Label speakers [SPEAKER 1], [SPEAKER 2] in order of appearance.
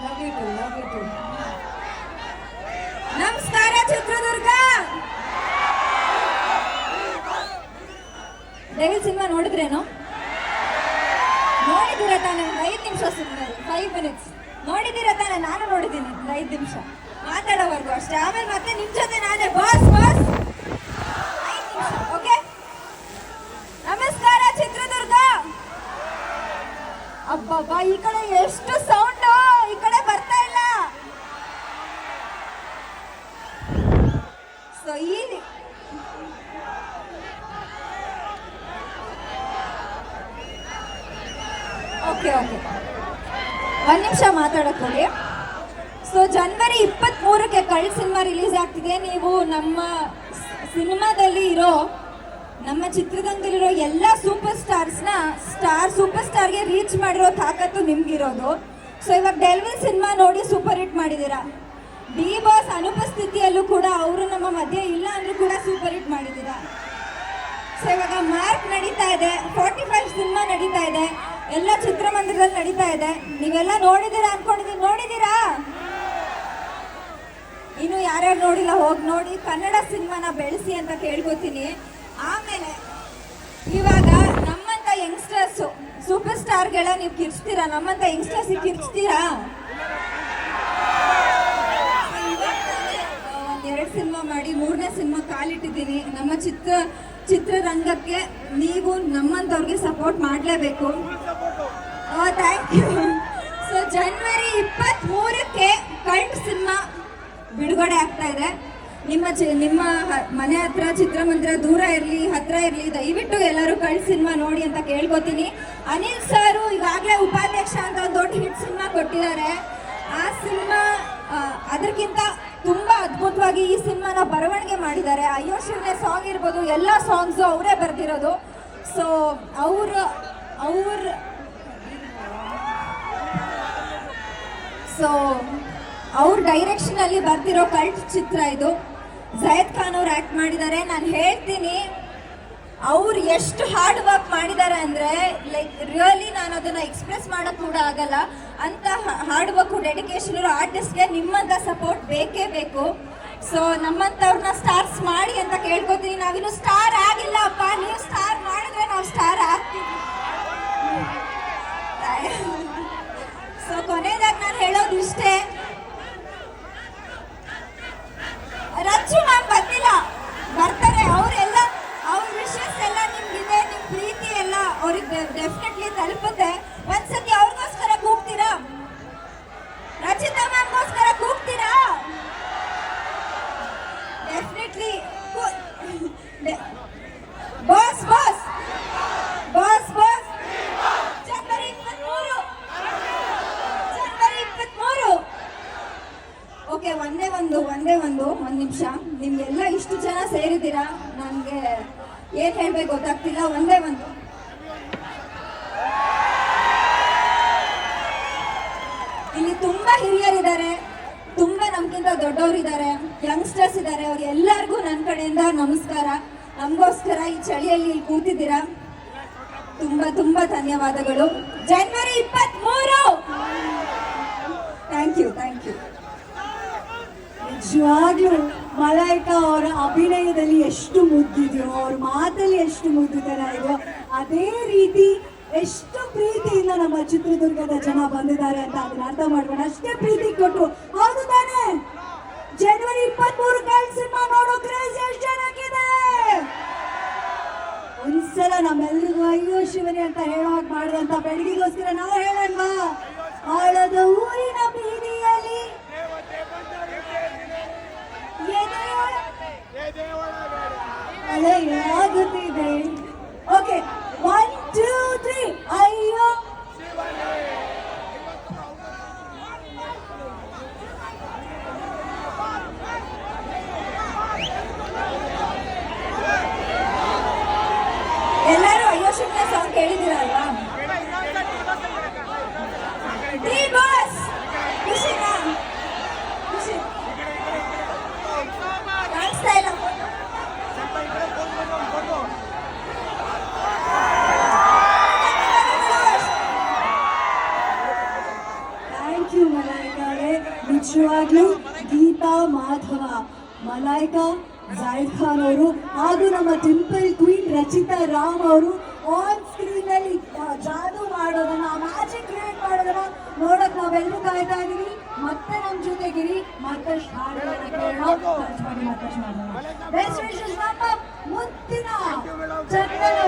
[SPEAKER 1] Love you too love you too. ನಮಸ್ಕಾರ Chitradurga. Devil cinema ನೋಡಿದ್ರೇನು? ನೋಡಿದ್ದೀರ ತಾನೆ? 5 ನಿಮಿಷ ಸುಮ್ಮನೆ, 5 ಮಿನಿಟ್ಸ್ ನೋಡಿದ್ದೀರ ತಾನೆ? ನಾನು ನೋಡಿದ್ದೀನಿ 5 ನಿಮಿಷ ಮಾತಾಡೋವರೆಗೂ ಅಷ್ಟೇ. ಆಮೇಲೆ ಮತ್ತೆ ನಿಮ್ ಜೊತೆ ನಾನೇ ಬಾಸ್ ಬಾಸ್ 5 ನಿಮಿಷ. ಓಕೆ, ನಮಸ್ಕಾರ ಚಿತ್ರದುರ್ಗ. ಅಬ್ಬಬ್ಬಾ, ಈ ಕಡೆ ಎಷ್ಟು ಸೌಂಡ್, ಈ ಕಡೆ ಬರ್ತಾ ಇಲ್ಲ. ಸೊ ಓಕೆ ಓಕೆ, 1 ನಿಮಿಷ ಮಾತಾಡಕ್ ಹೋಗಿ. ಸೊ ಜನವರಿ 23ಕ್ಕೆ ಕಳ್ಳ ಸಿನಿಮಾ ರಿಲೀಸ್ ಆಗ್ತಿದೆ. ನೀವು ನಮ್ಮ ಸಿನಿಮಾದಲ್ಲಿ ಇರೋ, ನಮ್ಮ ಚಿತ್ರರಂಗದಲ್ಲಿರೋ ಎಲ್ಲ ಸೂಪರ್ ಸ್ಟಾರ್ಗೆ ರೀಚ್ ಮಾಡಿರೋ ತಾಕತ್ತು ನಿಮ್ಗಿರೋದು. ಸೊ ಇವಾಗ ಡೆವಿಲ್ ಸಿನಿಮಾ ನೋಡಿ ಸೂಪರ್ ಹಿಟ್ ಮಾಡಿದ್ದೀರಾ. ಡಿ ಬಾಸ್ ಅನುಪಸ್ಥಿತಿಯಲ್ಲೂ ಕೂಡ ಅವರು ನಮ್ಮ ಮಧ್ಯೆ ಇಲ್ಲ ಅಂದ್ರೂ ಕೂಡ ಸೂಪರ್ ಹಿಟ್ ಮಾಡಿದ್ದೀರಾ. ಸೊ ಇವಾಗ ಮಾರ್ಕ್ ನಡೀತಾ ಇದೆ, 45 ಸಿನಿಮಾ ನಡೀತಾ ಇದೆ, ಎಲ್ಲ ಚಿತ್ರಮಂದಿರದಲ್ಲಿ ನಡೀತಾ ಇದೆ. ನೀವೆಲ್ಲ ನೋಡಿದ್ದೀರಾ ಅನ್ಕೊಂಡಿದ್ದೀನಿ. ನೋಡಿದ್ದೀರಾ? ಇನ್ನು ಯಾರ್ಯಾರು ನೋಡಿಲ್ಲ ಹೋಗಿ ನೋಡಿ, ಕನ್ನಡ ಸಿನಿಮಾನ ಬೆಳೆಸಿ ಅಂತ ಕೇಳ್ಕೊತೀನಿ. ಆಮೇಲೆ ಇವಾಗ ನಮ್ಮಂತ ಯಂಗ್ಸ್ಟರ್ಸ್ ಸೂಪರ್ ಸ್ಟಾರ್ಗಳ ನೀವು ಕಿರ್ಚ್ತೀರಾ, ನಮ್ಮಂತ ಯಂಗ್ಸ್ಟರ್ಸ್ ಕಿರ್ಚ್ತೀರಾ? 2 ಸಿನಿಮಾ ಮಾಡಿ 3ನೇ ಸಿನಿಮಾ ಕಾಲಿಟ್ಟಿದ್ದೀನಿ. ನಮ್ಮ ಚಿತ್ರರಂಗಕ್ಕೆ ನೀವು ನಮ್ಮಂತವ್ರಿಗೆ ಸಪೋರ್ಟ್ ಮಾಡಲೇಬೇಕು. Thank you. ಸೊ ಜನವರಿ 23ಕ್ಕೆ ಕಲ್ಟ್ ಸಿನಿಮಾ ಬಿಡುಗಡೆ ಆಗ್ತಾ ಇದೆ. ನಿಮ್ಮ ಮನೆ ಹತ್ರ ಚಿತ್ರಮಂದಿರ ದೂರ ಇರಲಿ ಹತ್ರ ಇರಲಿ, ದಯವಿಟ್ಟು ಎಲ್ಲರೂ ಕಲ್ಟ್ ಸಿನಿಮಾ ನೋಡಿ ಅಂತ ಕೇಳ್ಕೊತೀನಿ. ಅನಿಲ್ ಸರ್ ಈಗಾಗಲೇ ಉಪಾಧ್ಯಕ್ಷ ಅಂತ ಒಂದು ದೊಡ್ಡ ಹಿಟ್ ಸಿನಿಮಾ ಕೊಟ್ಟಿದ್ದಾರೆ. ಆ ಸಿನಿಮಾ ಅದಕ್ಕಿಂತ ತುಂಬಾ ಅದ್ಭುತವಾಗಿ ಈ ಸಿನಿಮಾನ ಬರವಣಿಗೆ ಮಾಡಿದ್ದಾರೆ. ಅಯ್ಯೋ ಶಿವನೇ ಸಾಂಗ್ ಇರ್ಬೋದು, ಎಲ್ಲ ಸಾಂಗ್ಸು ಅವರೇ ಬರೆದಿರೋದು. ಸೊ ಅವ್ರ ಡೈರೆಕ್ಷನ್ ಅಲ್ಲಿ ಬರ್ತಿರೋ ಕಲ್ಟ್ ಚಿತ್ರ ಇದು. ಜಯದ್ ಖಾನ್ ಅವ್ರು ಆಕ್ಟ್ ಮಾಡಿದ್ದಾರೆ. ನಾನು ಹೇಳ್ತೀನಿ, ಅವ್ರು ಎಷ್ಟು ಹಾರ್ಡ್ ವರ್ಕ್ ಮಾಡಿದ್ದಾರೆ ಅಂದ್ರೆ, ಲೈಕ್ ರಿಯಲಿ ನಾನು ಅದನ್ನ ಎಕ್ಸ್ಪ್ರೆಸ್ ಮಾಡಕ್ ಕೂಡ ಆಗಲ್ಲ. ಅಂತ ಹಾರ್ಡ್ ವರ್ಕ್ ಡೆಡಿಕೇಶನ್ ಇರೋ ಆರ್ಟಿಸ್ಟ್ಗೆ ನಿಮ್ಮಂತ ಸಪೋರ್ಟ್ ಬೇಕೇ ಬೇಕು. ಸೊ ನಮ್ಮಂತವ್ರನ್ನ ಸ್ಟಾರ್ಸ್ ಮಾಡಿ ಅಂತ ಕೇಳ್ಕೊತೀನಿ. ನಾವಿನ್ನು ಸ್ಟಾರ್ ಆಗಿಲ್ಲ ಅಪ್ಪ, ನೀವು ಸ್ಟಾರ್ ಮಾಡಿದ್ರೆ ನಾವು ಸ್ಟಾರ್ ಆಗ್ತೀವಿ. ಸೊ ಕೊನೆಯದಾಗಿ ನಾನು ಹೇಳೋದು ಇಷ್ಟೇ, ರಚ್ಚು ಮ್ಯಾಮ್ ಬಂದಿಲ್ಲ, ಬರ್ತಾರೆ. ಅವರೆಲ್ಲ ಅವ್ರ ವಿಷಯಸ್ ಎಲ್ಲ ನಿಮ್ಗಿದೆ, ನಿಮ್ ಪ್ರೀತಿ ಎಲ್ಲ ಅವ್ರಿಗೆ ಡೆಫಿನೆಟ್ಲಿ ತಲುಪುತ್ತೆ. ಒಂದ್ಸತಿ ಅವ್ರಿಗೋಸ್ಕರ ಕೂಗ್ತೀರಾ? ರಚಿತಾ ಮ್ಯಾಮ್ಗೋಸ್ಕರ ಕೂಗ್ತೀರಾ? Definitely. Boss boss boss boss ಜನವರಿ 23. ಓಕೆ, ಒಂದೇ ಒಂದು ನಿಮಿಷ. ನಿಮ್ಗೆಲ್ಲ ಇಷ್ಟು ಜನ ಸೇರಿದ್ದೀರಾ, ನನಗೆ ಏನ್ ಹೇಳ್ಬೇಕು ಗೊತ್ತಾಗ್ತಿಲ್ಲ. ಒಂದೇ ಒಂದು, ಇಲ್ಲಿ ತುಂಬಾ ಹಿರಿಯರಿದ್ದಾರೆ, ತುಂಬಾ ನಮ್ಗಿಂತ ದೊಡ್ಡವರಿದ್ದಾರೆ, ಯಂಗ್ಸ್ಟರ್ಸ್ ಇದ್ದಾರೆ. ಅವ್ರು ಎಲ್ಲರಿಗೂ ನನ್ನ ಕಡೆಯಿಂದ ನಮಸ್ಕಾರ. ನಮಗೋಸ್ಕರ ಈ ಚಳಿಯಲ್ಲಿ ಇಲ್ಲಿ ಕೂತಿದ್ದೀರಾ, ತುಂಬಾ ತುಂಬಾ ಧನ್ಯವಾದಗಳು. ಜನವರಿ 23. Thank you.
[SPEAKER 2] ನಿಜವಾಗ್ಲೂ ಮಲಾಯಿಕಾ ಅವರ ಅಭಿನಯದಲ್ಲಿ ಎಷ್ಟು ಮುದ್ದಿದೆಯೋ, ಅವ್ರ ಮಾತಲ್ಲಿ ಎಷ್ಟು ಮುದ್ದಿದರ ಇದೆಯೋ, ಅದೇ ರೀತಿ ಎಷ್ಟು ಪ್ರೀತಿಯಿಂದ ನಮ್ಮ ಚಿತ್ರದುರ್ಗದ ಜನ ಬಂದಿದ್ದಾರೆ ಅಂತ ಅದನ್ನ ಅರ್ಥ ಮಾಡ್ಕೊಂಡು ಅಷ್ಟೇ ಪ್ರೀತಿ ಕೊಟ್ಟು. ಹೌದು ತಾನೆ? ಜನವರಿ 23 ಕಲ್ಟ್ ಸಿನಿಮಾ ನೋಡೋ ಕ್ರೇಜ್ ಎಷ್ಟು ಜನಕ್ಕಿದೆ? ಒಂದ್ಸಲ ನಮ್ಮೆಲ್ರಿಗೂ ಅಯ್ಯೋ ಶಿವನೇ ಅಂತ ಹೇಳುವಾಗ ಮಾಡಿದಂತ ಬೆಳಗಿಗೋಸ್ಕರ ನಾವು ಹೇಳೋಣವಾ? ಆಳದ ಊರಿನ ಬೀದಿಯಲ್ಲಿ ಆಗುತ್ತಿದೆ. ಓಕೆ, 1 2 3 ಅಯ್ಯೋ
[SPEAKER 1] ಎಲ್ಲರೂ ಅಯ್ಯೋ ಶಿವನೇ ಸಾಂಗ್ ಕೇಳಿದಿರಲ್ವಾ? ಡಿ ಬಾಸ್ ಖುಷಿನಾ? ಖುಷಿ ಕಾಣಿಸ್ತಾ ಇಲ್ಲ.
[SPEAKER 2] Thank you Malaika. ನಿಜವಾಗ್ಲೂ ಗೀತಾ ಮಾಧವ, ಮಲಾಯ್ಕಾ ಜಾಹಿದ್ ಖಾನ್ ಅವರು ಹಾಗೂ ನಮ್ಮ ಟೆಂಪಲ್ ಕ್ವೀನ್ ರಚಿತಾ ರಾಮ್ ಅವರು ಆನ್ ಸ್ಕ್ರೀನ್ ಅಲ್ಲಿ ಜಾದೂ ಮಾಡೋದನ್ನ, ಮ್ಯಾಜಿಕ್ ಕ್ರಿಯೇಟ್ ಮಾಡೋದನ್ನ ನೋಡಕ್ ನಾವೆಲ್ಲರೂ ಕಾಯ್ತಾ ಇದೀವಿ. ಮತ್ತೆ ನಮ್ ಜೊತೆಗಿರಿ, ಮತ್ತಷ್ಟು ಹಾಡುಗಳನ್ನ ಕೇಳೋಣ, ಖರ್ಚು ಮಾಡಿ ಮತ್ತಷ್ಟು ಮಾಡೋಣ. ಬೆಸ್ಟ್ ವಿಶಸ್ ನಮ್ಮ ಮುತ್ತಿನ ಚಂದನ